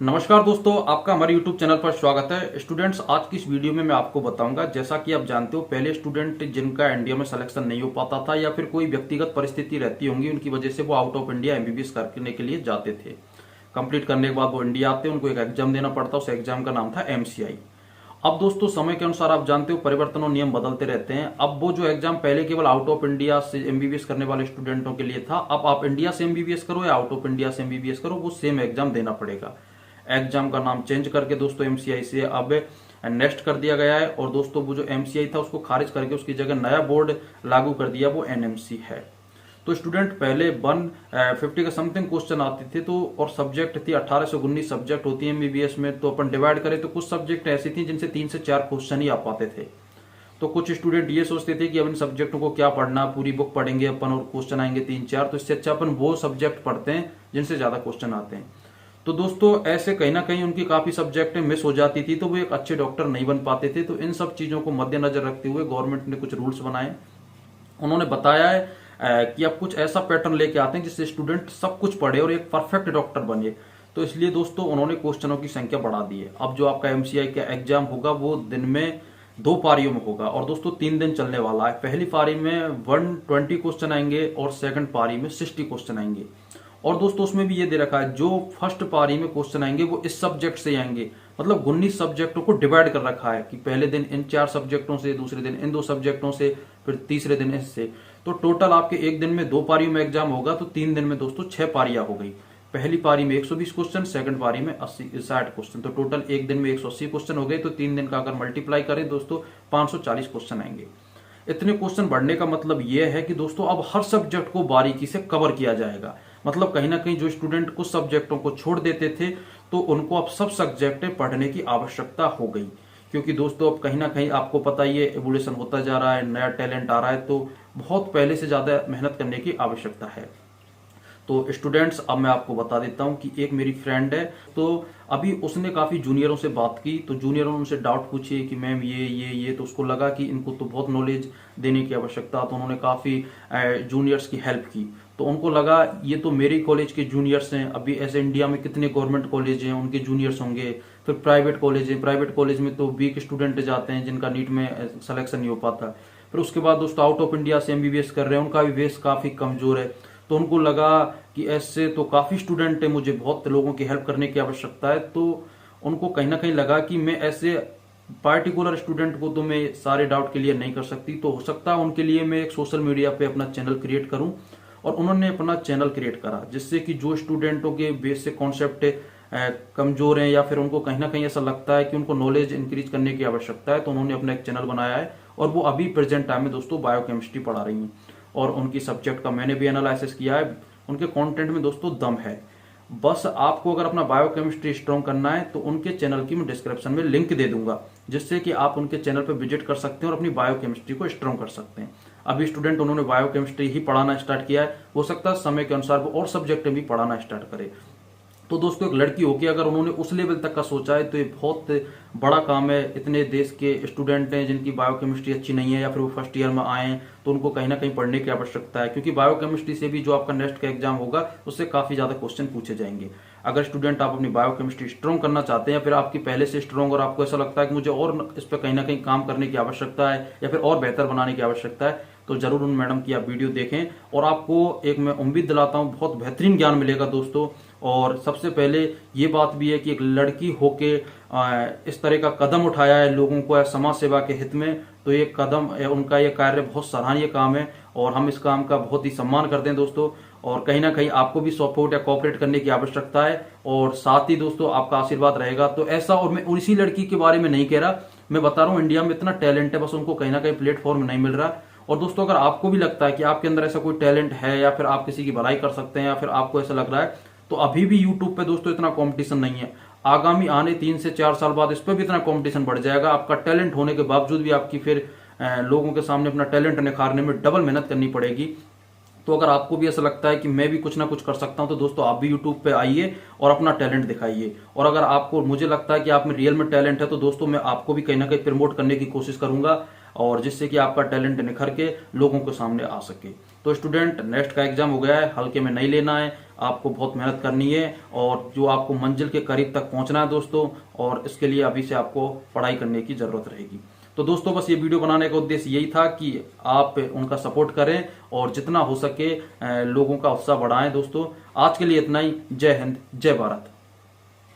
नमस्कार दोस्तों, आपका हमारे YouTube चैनल पर स्वागत है। स्टूडेंट्स, आज की इस वीडियो में मैं आपको बताऊंगा, जैसा कि आप जानते हो पहले स्टूडेंट जिनका इंडिया में सिलेक्शन नहीं हो पाता था या फिर कोई व्यक्तिगत परिस्थिति रहती होंगी, उनकी वजह से वो आउट ऑफ इंडिया एमबीबीएस करने के लिए जाते थे। कंप्लीट करने के बाद वो इंडिया आते, उनको एक एग्जाम देना पड़ता। उस एग्जाम का नाम था एमसीआई। अब दोस्तों, समय के अनुसार आप जानते हो परिवर्तन और नियम बदलते रहते हैं। अब वो जो एग्जाम पहले केवल आउट ऑफ इंडिया से एमबीबीएस करने वाले स्टूडेंटों के लिए था, अब आप इंडिया से एमबीबीएस करो या आउट ऑफ इंडिया से एमबीबीएस करो, वो सेम एग्जाम देना पड़ेगा। एग्जाम का नाम चेंज करके दोस्तों एमसीआई से अब नेक्स्ट कर दिया गया है। और दोस्तों, वो जो एमसीआई था उसको खारिज करके उसकी जगह नया बोर्ड लागू कर दिया, वो एनएमसी है। तो स्टूडेंट, पहले 150 का समथिंग क्वेश्चन आते थे, तो और सब्जेक्ट थी 18 से 19 सब्जेक्ट होती है एमबीबीएस में। तो अपन डिवाइड करें तो कुछ सब्जेक्ट ऐसी थी जिनसे 3 से 4 क्वेश्चन ही आ पाते थे। तो कुछ स्टूडेंट ये सोचते थे कि अब इन सब्जेक्टों को क्या पढ़ना, पूरी बुक पढ़ेंगे अपन और क्वेश्चन आएंगे 3-4, तो इससे अच्छा अपन वो सब्जेक्ट पढ़ते हैं जिनसे ज्यादा क्वेश्चन आते हैं। तो दोस्तों, ऐसे कहीं ना कहीं उनकी काफी सब्जेक्ट मिस हो जाती थी, तो वो एक अच्छे डॉक्टर नहीं बन पाते थे। तो इन सब चीजों को मद्देनजर रखते हुए गवर्नमेंट ने कुछ रूल्स बनाए। उन्होंने बताया है कि अब कुछ ऐसा पैटर्न लेके आते हैं जिससे स्टूडेंट सब कुछ पढ़े और एक परफेक्ट डॉक्टर बने। तो इसलिए दोस्तों उन्होंने क्वेश्चनों की संख्या बढ़ा दी है। अब जो आपका एमसीआई का एग्जाम होगा वो दिन में 2 पारियों में होगा और दोस्तों 3 दिन चलने वाला है। पहली पारी में 120 क्वेश्चन आएंगे और सेकंड पारी में 60 क्वेश्चन आएंगे। और दोस्तों, उसमें भी ये दे रखा है, जो फर्स्ट पारी में क्वेश्चन आएंगे वो इस सब्जेक्ट से आएंगे। मतलब 19 सब्जेक्टों को डिवाइड कर रखा है कि पहले दिन इन 4 सब्जेक्टों से, दूसरे दिन इन 2 सब्जेक्टों से, फिर तीसरे दिन इससे। तो टोटल आपके एक दिन में 2 पारियों में एग्जाम होगा, तो 3 दिन में दोस्तों 6 पारियां हो गई। पहली पारी में 120 क्वेश्चन, सेकंड पारी में 60 क्वेश्चन, तो टोटल एक दिन में 180 क्वेश्चन हो गए। तो 3 दिन का अगर मल्टीप्लाई करें दोस्तों, 540 क्वेश्चन आएंगे। इतने क्वेश्चन बढ़ने का मतलब यह है कि दोस्तों अब हर सब्जेक्ट को बारीकी से कवर किया जाएगा। मतलब कहीं ना कहीं जो स्टूडेंट कुछ सब्जेक्टों को छोड़ देते थे, तो उनको अब सब सब्जेक्ट पढ़ने की आवश्यकता हो गई। क्योंकि दोस्तों अब कहीं ना कहीं आपको पता ही है, एवोल्यूशन होता जा रहा है, नया टैलेंट आ रहा है, तो बहुत पहले से ज्यादा मेहनत करने की आवश्यकता है। तो स्टूडेंट्स, अब मैं आपको बता देता हूं कि एक मेरी फ्रेंड है, तो अभी उसने काफी जूनियरों से बात की। तो जूनियरों ने उनसे डाउट पूछे कि मैम ये, तो उसको लगा कि इनको तो बहुत नॉलेज देने की आवश्यकता। तो उन्होंने काफी जूनियर्स की हेल्प की। तो उनको लगा ये तो मेरे कॉलेज के जूनियर्स हैं। अभी ऐसे इंडिया में कितने गवर्नमेंट कॉलेज हैं, उनके जूनियर्स होंगे। फिर प्राइवेट कॉलेज है, प्राइवेट कॉलेज में तो वीक स्टूडेंट जाते हैं जिनका नीट में सिलेक्शन नहीं हो पाता। फिर उसके बाद दोस्तों आउट ऑफ इंडिया से एमबीबीएस कर रहे हैं, उनका भी बेस काफी कमजोर है। तो उनको लगा कि ऐसे तो काफी स्टूडेंट है, मुझे बहुत लोगों की हेल्प करने की आवश्यकता है। तो उनको कहीं ना कहीं लगा कि मैं ऐसे पार्टिकुलर स्टूडेंट को तो मैं सारे डाउट क्लियर नहीं कर सकती, तो हो सकता है उनके लिए मैं एक सोशल मीडिया पे अपना चैनल क्रिएट करूं। और उन्होंने अपना चैनल क्रिएट करा, जिससे कि जो स्टूडेंटों के बेसिक कॉन्सेप्ट कमजोर हैं या फिर उनको कहीं ना कहीं ऐसा लगता है कि उनको नॉलेज इंक्रीज करने की आवश्यकता है, तो उन्होंने अपना एक चैनल बनाया है। और वो अभी प्रेजेंट टाइम में दोस्तों बायोकेमिस्ट्री पढ़ा रही हैं। और उनकी सब्जेक्ट का मैंने भी एनालिसिस किया है। उनके कंटेंट में दोस्तों दम है। बस आपको अगर अपना बायोकेमिस्ट्री स्ट्रॉन्ग करना है तो उनके चैनल की मैं डिस्क्रिप्शन में लिंक दे दूंगा, जिससे कि आप उनके चैनल पर विजिट कर सकते हैं और अपनी बायोकेमिस्ट्री को स्ट्रॉन्ग कर सकते हैं। अभी स्टूडेंट उन्होंने बायोकेमिस्ट्री ही पढ़ाना स्टार्ट किया है, हो सकता है समय के अनुसार वो और सब्जेक्ट भी पढ़ाना स्टार्ट करे। तो दोस्तों, एक लड़की होकर अगर उन्होंने उस लेवल तक का सोचा है तो ये बहुत बड़ा काम है। इतने देश के स्टूडेंट हैं जिनकी बायोकेमिस्ट्री अच्छी नहीं है या फिर वो फर्स्ट ईयर में आए हैं, तो उनको कहीं ना कहीं पढ़ने की आवश्यकता है। क्योंकि बायोकेमिस्ट्री से भी जो आपका नेक्स्ट का एग्जाम होगा उससे काफी ज्यादा क्वेश्चन पूछे जाएंगे। अगर स्टूडेंट आप अपनी बायोकेमिस्ट्री स्ट्रॉन्ग करना चाहते हैं या फिर आपकी पहले से स्ट्रॉन्ग और आपको ऐसा लगता है कि मुझे और इस पर कहीं ना कहीं काम करने की आवश्यकता है या फिर और बेहतर बनाने की आवश्यकता है, तो जरूर उन मैडम की आप वीडियो देखें। और आपको एक मैं उम्मीद दिलाता हूं, बहुत बेहतरीन ज्ञान मिलेगा दोस्तों। और सबसे पहले ये बात भी है कि एक लड़की होके इस तरह का कदम उठाया है लोगों को समाज सेवा के हित में, तो ये कदम, उनका ये कार्य बहुत सराहनीय काम है और हम इस काम का बहुत ही सम्मान करते हैं दोस्तों। और कहीं ना कहीं आपको भी सपोर्ट या कोऑपरेट करने की आवश्यकता है और साथ ही दोस्तों आपका आशीर्वाद रहेगा। तो ऐसा, और मैं उसी लड़की के बारे में नहीं कह रहा, मैं बता रहा हूँ इंडिया में इतना टैलेंट है, बस उनको कहीं ना कहीं प्लेटफॉर्म नहीं मिल रहा। और दोस्तों, अगर आपको भी लगता है कि आपके अंदर ऐसा कोई टैलेंट है या फिर आप किसी की भलाई कर सकते हैं या फिर आपको ऐसा लग रहा है, तो अभी भी यूट्यूब पे दोस्तों इतना कंपटीशन नहीं है। आगामी आने 3 से 4 साल बाद इस पर भी इतना कंपटीशन बढ़ जाएगा। आपका टैलेंट होने के बावजूद भी आपकी फिर लोगों के सामने अपना टैलेंट निखारने में डबल मेहनत करनी पड़ेगी। तो अगर आपको भी ऐसा लगता है कि मैं भी कुछ ना कुछ कर सकता हूं, तो दोस्तों आप भी यूट्यूब पे आइए और अपना टैलेंट दिखाइए। और अगर आपको, मुझे लगता है कि आप में रियल में टैलेंट है, तो दोस्तों मैं आपको भी कहीं ना कहीं प्रमोट करने की कोशिश करूंगा, और जिससे कि आपका टैलेंट निखर के लोगों के सामने आ सके। तो स्टूडेंट नेक्स्ट का एग्जाम हो गया है, हल्के में नहीं लेना है, आपको बहुत मेहनत करनी है और जो आपको मंजिल के करीब तक पहुंचना है दोस्तों, और इसके लिए अभी से आपको पढ़ाई करने की जरूरत रहेगी। तो दोस्तों बस ये वीडियो बनाने का उद्देश्य यही था कि आप उनका सपोर्ट करें और जितना हो सके लोगों का उत्साह बढ़ाएं। दोस्तों आज के लिए इतना ही। जय हिंद, जय भारत।